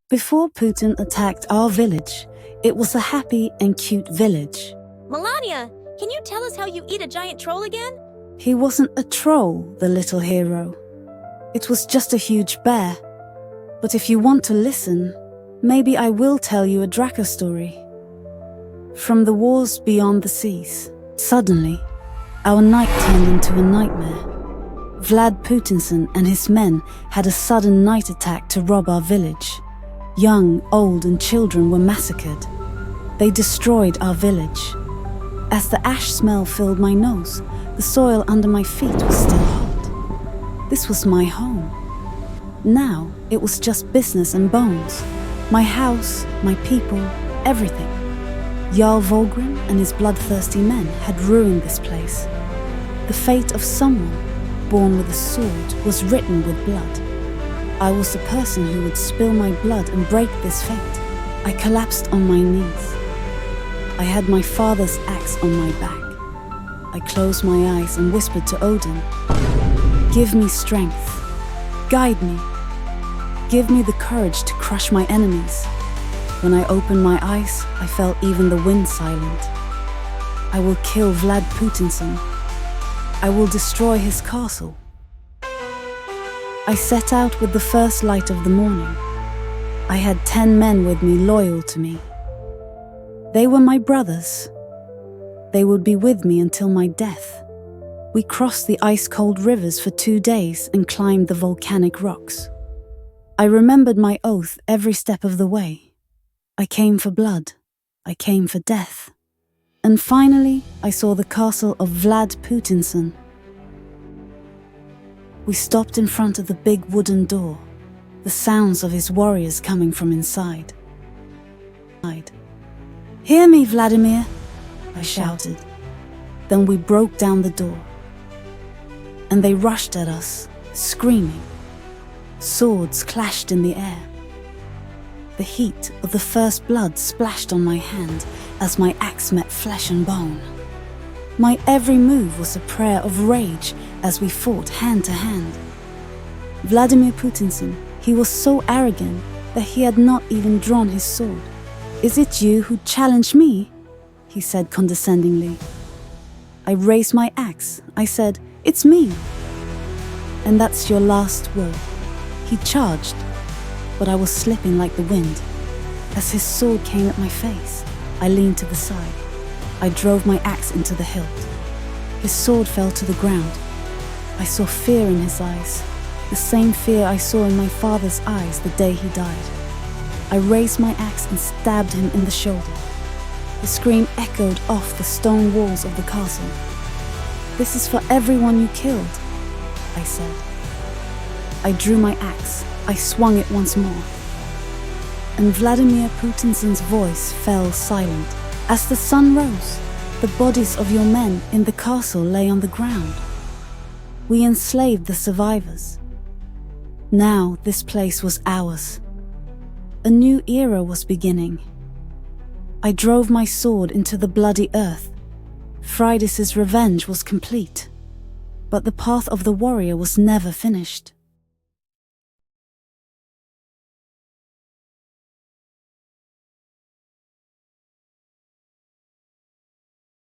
Before Putin attacked our village, it was a happy and cute village. Melania, can you tell us how you eat a giant troll again? He wasn't a troll, the little hero. It was just a huge bear. But if you want to listen, maybe I will tell you a Draco story. From the wars beyond the seas, suddenly, our night turned into a nightmare. Vlad Putinson and his men had a sudden night attack to rob our village. Young, old, and children were massacred. They destroyed our village. As the ash smell filled my nose, the soil under my feet was still hot. This was my home. Now, it was just business and bones. My house, my people, everything. Jarl Volgrim and his bloodthirsty men had ruined this place. The fate of someone born with a sword was written with blood. I was the person who would spill my blood and break this fate. I collapsed on my knees. I had my father's axe on my back. I closed my eyes and whispered to Odin, "Give me strength. Guide me. Give me the courage to crush my enemies." When I opened my eyes, I felt even the wind silent. I will kill Vlad Putinson. I will destroy his castle. I set out with the first light of the morning. I had 10 men with me loyal to me. They were my brothers. They would be with me until my death. We crossed the ice-cold rivers for 2 days and climbed the volcanic rocks. I remembered my oath every step of the way. I came for blood. I came for death. And finally, I saw the castle of Vlad Putinson. We stopped in front of the big wooden door, the sounds of his warriors coming from inside. "Hear me, Vladimir," I shouted. Then we broke down the door. And they rushed at us, screaming. Swords clashed in the air. The heat of the first blood splashed on my hand as my axe met flesh and bone. My every move was a prayer of rage as we fought hand to hand. Vladimir Putinson, he was so arrogant that he had not even drawn his sword. "Is it you who challenged me?" he said condescendingly. I raised my axe. I said, "It's me." "And that's your last word." He charged, but I was slipping like the wind. As his sword came at my face, I leaned to the side. I drove my axe into the hilt. His sword fell to the ground. I saw fear in his eyes, the same fear I saw in my father's eyes the day he died. I raised my axe and stabbed him in the shoulder. The scream echoed off the stone walls of the castle. "This is for everyone you killed," I said. I drew my axe. I swung it once more. And Vladimir Putinson's voice fell silent. "As the sun rose, the bodies of your men in the castle lay on the ground. We enslaved the survivors. Now this place was ours. A new era was beginning. I drove my sword into the bloody earth. Freydis' revenge was complete. But the path of the warrior was never finished.